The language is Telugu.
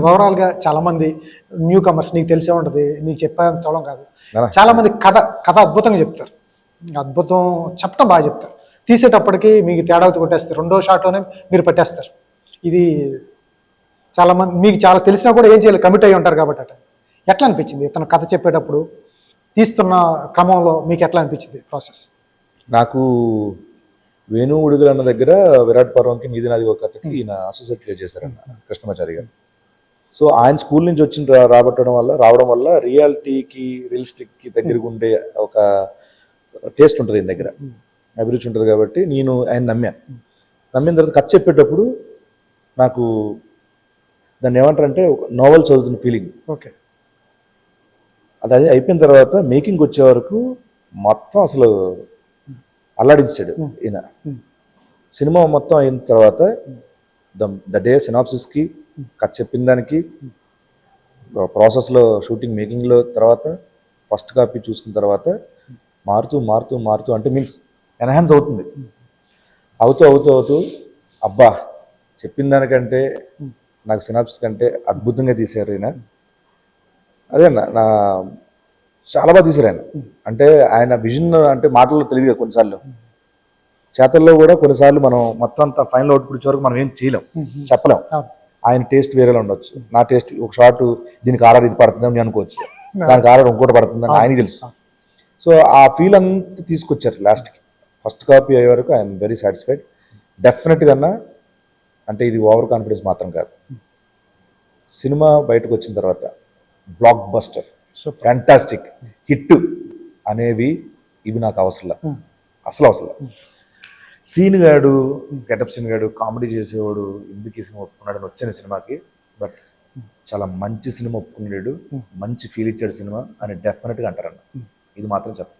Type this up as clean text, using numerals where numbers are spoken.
ఓవరాల్గా చాలామంది న్యూ కమర్స్ నీకు తెలిసే ఉంటుంది, నీకు చెప్పడం కాదు, చాలామంది కథ కథ అద్భుతంగా చెప్తారు, అద్భుతం చెప్పడం బాగా చెప్తారు, తీసేటప్పటికి మీకు తేడా కొట్టేస్తారు, రెండో షాట్లోనే మీరు పట్టేస్తారు. ఇది చాలామంది మీకు చాలా తెలిసినా కూడా ఏం చేయాలి, కమిట్ అయ్యి ఉంటారు కాబట్టి అట. ఎట్లా అనిపించింది తన కథ చెప్పేటప్పుడు తీస్తున్న క్రమంలో మీకు ఎట్లా అనిపించింది ప్రాసెస్? నాకు వేణు ఉడుగులు అన్న దగ్గర విరాట్ పర్వంకి నీది నాది ఒక కథకి ఈయన అసోసియేట్ చేశారన్న కృష్ణమాచారి గారు. సో ఆయన స్కూల్ నుంచి వచ్చి రావడం వల్ల రియాలిటీకి రియలిస్టిక్కి దగ్గరకు ఉండే ఒక టేస్ట్ ఉంటుంది ఈయన దగ్గర, అభిరుచి ఉంటుంది. కాబట్టి నేను ఆయన నమ్మిన తర్వాత కథ చెప్పేటప్పుడు నాకు దాన్ని ఏమంటారంటే నోవెల్ చదువుతున్న ఫీలింగ్. ఓకే. అది అయిపోయిన తర్వాత మేకింగ్ వచ్చే వరకు మొత్తం అసలు అల్లాడించాడు ఈయన. సినిమా మొత్తం అయిన తర్వాత ద డే సినాప్సిస్కి కథ చెప్పిన దానికి ప్రాసెస్లో షూటింగ్ మేకింగ్లో తర్వాత ఫస్ట్ కాపీ చూసుకున్న తర్వాత మారుతూ మారుతూ మారుతూ అంటే మీన్స్ ఎన్హాన్స్ అవుతుంది. అవుతూ అబ్బా చెప్పిన దానికంటే నాకు సినాప్సిస్ కంటే అద్భుతంగా తీశారు ఈయన. అదే నా చాలా బాగా తీశారు ఆయన. అంటే ఆయన విజన్ అంటే మాటల్లో తెలియదు కొన్నిసార్లు, చేతల్లో కూడా కొన్నిసార్లు మనం మొత్తం అంతా ఫైనల్ అవుట్పుట్ వచ్చే వరకు మనం ఏం చేయలేం, చెప్పలేం. ఆయన టేస్ట్ వేరేలా ఉండొచ్చు, నా టేస్ట్ ఒక షార్ట్ దీనికి ఆర్ఆర్ ఇది పడుతుందని అనుకోవచ్చు, దానికి ఆర్ఆర్ ఇంకోటి పడుతుందని ఆయనకి తెలుసు. సో ఆ ఫీల్ అంతా తీసుకొచ్చారు లాస్ట్కి. ఫస్ట్ కాపీ అయ్యే వరకు ఐఎమ్ వెరీ సాటిస్ఫైడ్. డెఫినెట్గా అంటే ఇది ఓవర్ కాన్ఫిడెన్స్ మాత్రం కాదు, సినిమా బయటకు వచ్చిన తర్వాత బ్లాక్ బస్టర్, ఫ్యాంటాస్టిక్ హిట్ అనేవి ఇవి నాకు అసలు అవసరం. సీన్ గాడు గెటప్ సీన్ గాడు కామెడీ చేసేవాడు ఎందుకు ఈ సినిమా ఒప్పుకున్నాడని వచ్చిన సినిమాకి, బట్ చాలా మంచి సినిమా ఒప్పుకున్నాడు, మంచి ఫీల్ ఇచ్చాడు సినిమా అని డెఫినెట్గా అంటారన్న. ఇది మాత్రం చెప్తాను.